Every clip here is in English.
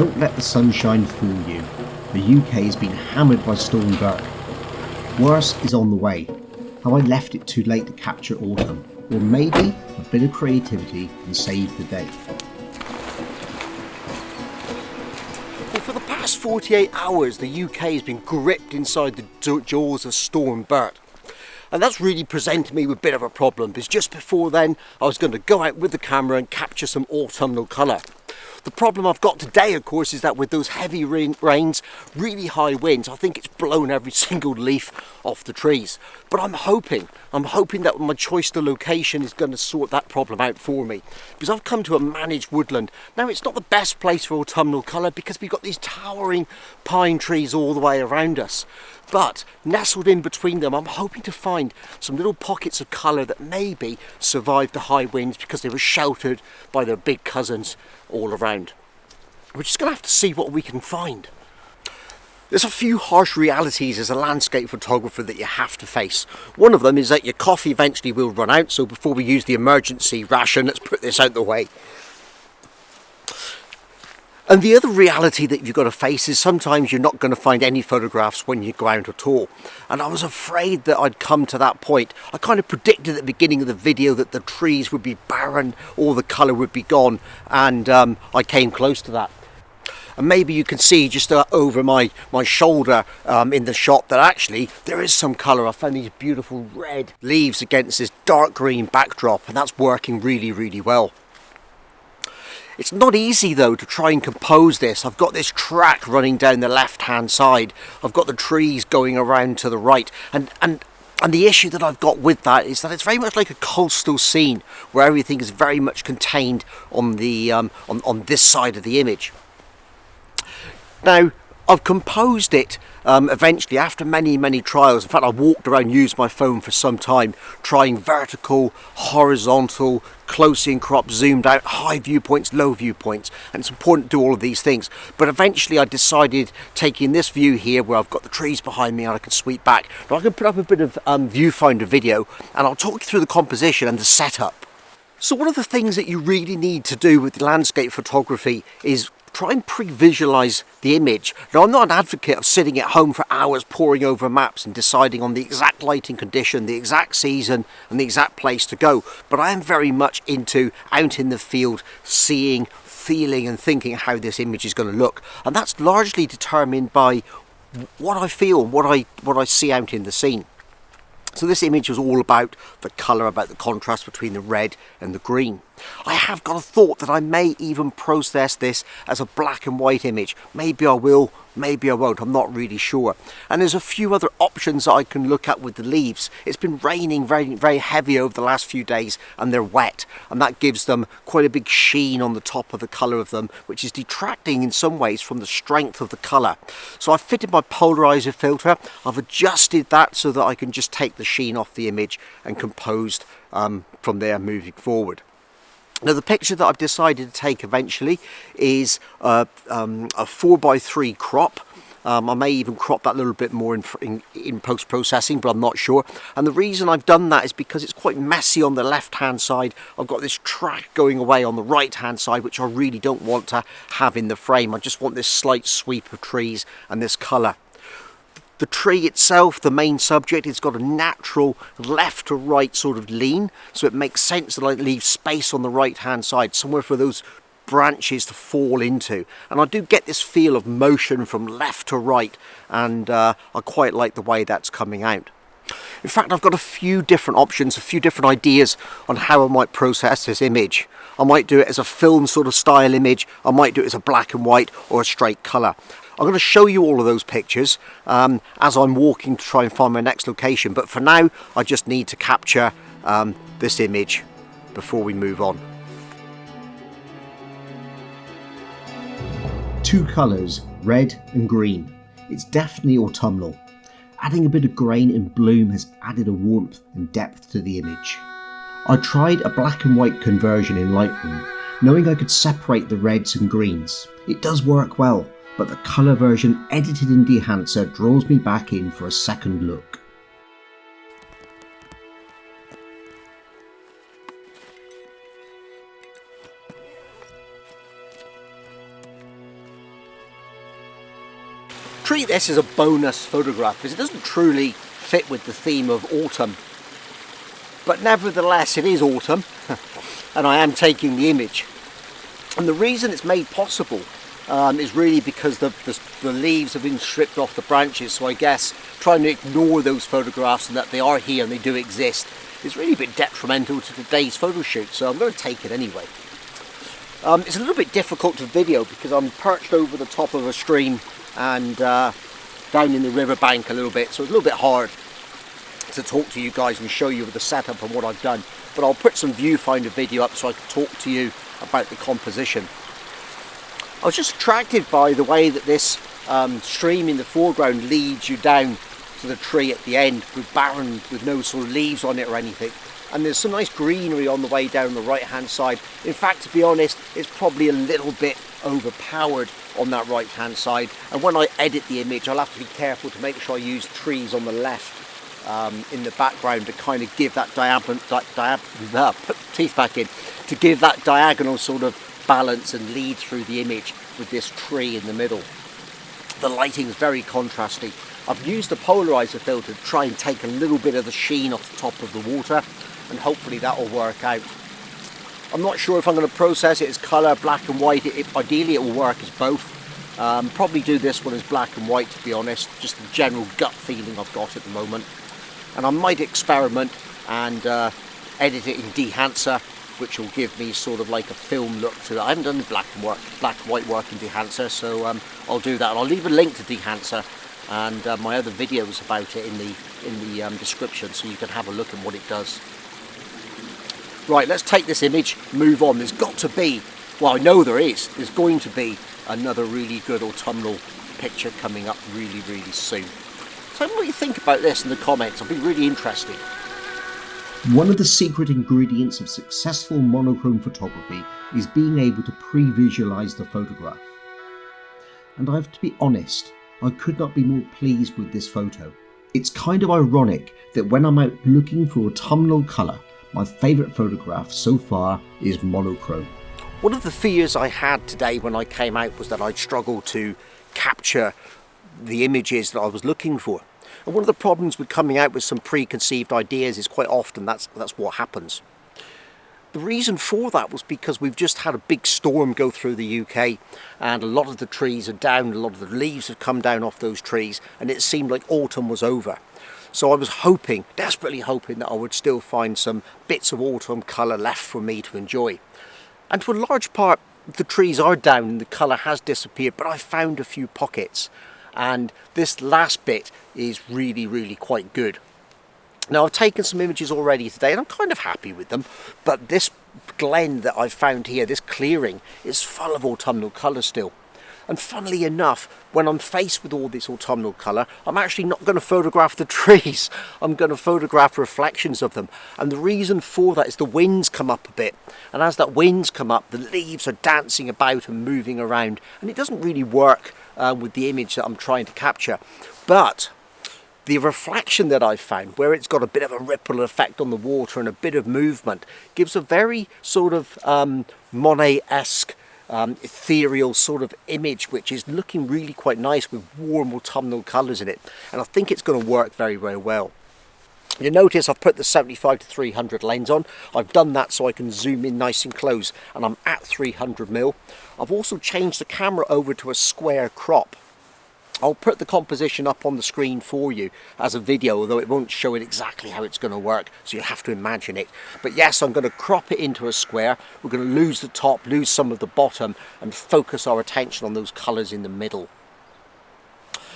Don't let the sunshine fool you. The UK has been hammered by Storm Bert. Worse is on the way. Have I left it too late to capture autumn? Or maybe a bit of creativity can save the day. Well, for the past 48 hours, the UK has been gripped inside the jaws of Storm Bert. And that's really presented me with a bit of a problem, because just before then I was going to go out with the camera and capture some autumnal colour. The problem I've got today, of course, is that with those heavy rains, really high winds, I think it's blown every single leaf off the trees. But I'm hoping that my choice to location is going to sort that problem out for me. Because I've come to a managed woodland. Now, it's not the best place for autumnal colour because we've got these towering pine trees all the way around us. But nestled in between them, I'm hoping to find some little pockets of colour that maybe survived the high winds because they were sheltered by their big cousins all around. We're just going to have to see what we can find. There's a few harsh realities as a landscape photographer that you have to face. One of them is that your coffee eventually will run out, so before we use the emergency ration, let's put this out the way. And the other reality that you've got to face is sometimes you're not going to find any photographs when you go out at all. And I was afraid that I'd come to that point. I kind of predicted at the beginning of the video that the trees would be barren, all the colour would be gone, and I came close to that. And maybe you can see just over my shoulder in the shot that actually there is some colour. I found these beautiful red leaves against this dark green backdrop, and that's working really, really well. It's not easy though to try and compose this. I've got this track running down the left hand side. I've got the trees going around to the right, and the issue that I've got with that is that it's very much like a coastal scene where everything is very much contained on the on this side of the image. Now, I've composed it eventually after many trials. In fact, I walked around, used my phone for some time, trying vertical, horizontal, close in crop, zoomed out, high viewpoints, low viewpoints, and it's important to do all of these things. But eventually I decided, taking this view here where I've got the trees behind me and I can sweep back, but I can put up a bit of viewfinder video and I'll talk you through the composition and the setup. So one of the things that you really need to do with landscape photography is try and pre-visualize the image. Now, I'm not an advocate of sitting at home for hours poring over maps and deciding on the exact lighting condition, the exact season and the exact place to go, but I am very much into out in the field, seeing, feeling and thinking how this image is going to look, and that's largely determined by what I feel, what I see out in the scene. So this image was all about the colour, about the contrast between the red and the green. I have got a thought that I may even process this as a black and white image. Maybe I will, maybe I won't, I'm not really sure. And there's a few other options that I can look at with the leaves. It's been raining very heavy over the last few days and they're wet, and that gives them quite a big sheen on the top of the colour of them, which is detracting in some ways from the strength of the colour. So I've fitted my polarizer filter, I've adjusted that so that I can just take the sheen off the image and composed from there moving forward. Now, the picture that I've decided to take eventually is a 4:3 crop. I may even crop that a little bit more in post-processing, but I'm not sure. And the reason I've done that is because it's quite messy on the left-hand side. I've got this track going away on the right-hand side, which I really don't want to have in the frame. I just want this slight sweep of trees and this colour. The tree itself, the main subject, it's got a natural left to right sort of lean, so it makes sense that I leave space on the right hand side, somewhere for those branches to fall into. And I do get this feel of motion from left to right, and I quite like the way that's coming out. In fact, I've got a few different options, a few different ideas on how I might process this image. I might do it as a film sort of style image, I might do it as a black and white or a straight colour. I'm going to show you all of those pictures as I'm walking to try and find my next location, but for now I just need to capture this image before we move on. Two colours, red and green. It's definitely autumnal. Adding a bit of grain and bloom has added a warmth and depth to the image. I tried a black and white conversion in Lightroom, knowing I could separate the reds and greens. It does work well, but the colour version edited in Dehancer draws me back in for a second look. treat this as a bonus photograph because it doesn't truly fit with the theme of autumn. But nevertheless, it is autumn and I am taking the image. And the reason it's made possible is really because the leaves have been stripped off the branches. So I guess trying to ignore those photographs and that they are here and they do exist is really a bit detrimental to today's photo shoot. So I'm going to take it anyway. It's a little bit difficult to video because I'm perched over the top of a stream and down in the riverbank a little bit. So it's a little bit hard to talk to you guys and show you the setup and what I've done. But I'll put some viewfinder video up so I can talk to you about the composition. I was just attracted by the way that this stream in the foreground leads you down to the tree at the end, with barren, with no sort of leaves on it or anything. And there's some nice greenery on the way down the right hand side. In fact, to be honest, it's probably a little bit overpowered on that right hand side. And when I edit the image, I'll have to be careful to make sure I use trees on the left in the background to kind of give that put teeth back in, to give that diagonal sort of balance and lead through the image with this tree in the middle. The lighting is very contrasty. I've used the polarizer filter to try and take a little bit of the sheen off the top of the water, and hopefully that will work out. I'm not sure if I'm going to process it as colour, black and white. Ideally it will work as both. Probably do this one as black and white, to be honest, just the general gut feeling I've got at the moment. And I might experiment and edit it in Dehancer, which will give me sort of like a film look to it. I haven't done black and white work in Dehancer, so I'll do that. And I'll leave a link to Dehancer and my other videos about it in the description, so you can have a look at what it does. Right, let's take this image, move on. There's got to be, well, I know there's going to be another really good autumnal picture coming up really, really soon. So what do you think about this in the comments? I'll be really interested. One of the secret ingredients of successful monochrome photography is being able to pre-visualize the photograph. And I have to be honest, I could not be more pleased with this photo. It's kind of ironic that when I'm out looking for autumnal colour, my favourite photograph so far is monochrome. One of the fears I had today when I came out was that I'd struggle to capture the images that I was looking for. And one of the problems with coming out with some preconceived ideas is quite often that's what happens. The reason for that was because we've just had a big storm go through the UK and a lot of the trees are down, a lot of the leaves have come down off those trees, and it seemed like autumn was over. So I was hoping, desperately hoping, that I would still find some bits of autumn colour left for me to enjoy. And to a large part, the trees are down and the colour has disappeared, but I found a few pockets. And this last bit is really, really quite good. Now, I've taken some images already today and I'm kind of happy with them, but this glen that I've found here, this clearing, is full of autumnal colour still. And funnily enough, when I'm faced with all this autumnal colour, I'm actually not going to photograph the trees. I'm going to photograph reflections of them. And the reason for that is the wind's come up a bit. And as that wind's come up, the leaves are dancing about and moving around. And it doesn't really work with the image that I'm trying to capture. But the reflection that I've found, where it's got a bit of a ripple effect on the water and a bit of movement, gives a very sort of Monet-esque ethereal sort of image, which is looking really quite nice with warm autumnal colours in it, and I think it's going to work very, very well. You notice I've put the 75-300 lens on. I've done that so I can zoom in nice and close, and I'm at 300mm. I've also changed the camera over to a square crop. I'll put the composition up on the screen for you as a video, although it won't show it exactly how it's going to work, so you'll have to imagine it. But yes, I'm going to crop it into a square. We're going to lose the top, lose some of the bottom, and focus our attention on those colours in the middle.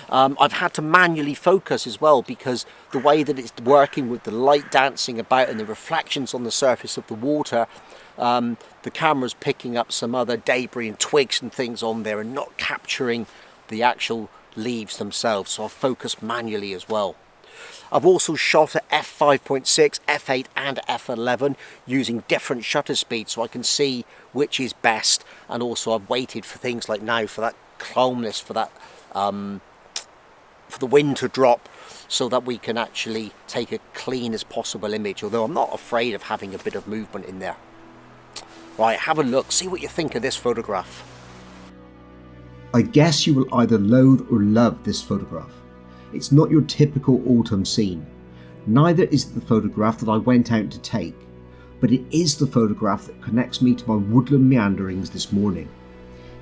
I've had to manually focus as well, because the way that it's working with the light dancing about and the reflections on the surface of the water, the camera's picking up some other debris and twigs and things on there and not capturing the actual leaves themselves, so I've focused manually as well. I've also shot at f5.6, f8 and f11 using different shutter speeds so I can see which is best, and also I've waited for things like now for that calmness, for that for the wind to drop, so that we can actually take a clean as possible image, although I'm not afraid of having a bit of movement in there. Right, have a look, see what you think of this photograph. I guess you will either loathe or love this photograph. It's not your typical autumn scene. Neither is it the photograph that I went out to take, but it is the photograph that connects me to my woodland meanderings this morning.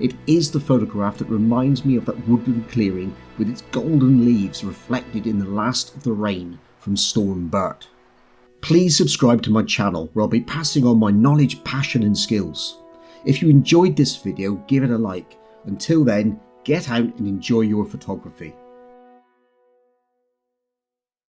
It is the photograph that reminds me of that woodland clearing with its golden leaves reflected in the last of the rain from Storm Bert. Please subscribe to my channel where I'll be passing on my knowledge, passion and skills. If you enjoyed this video, give it a like. Until then, get out and enjoy your photography.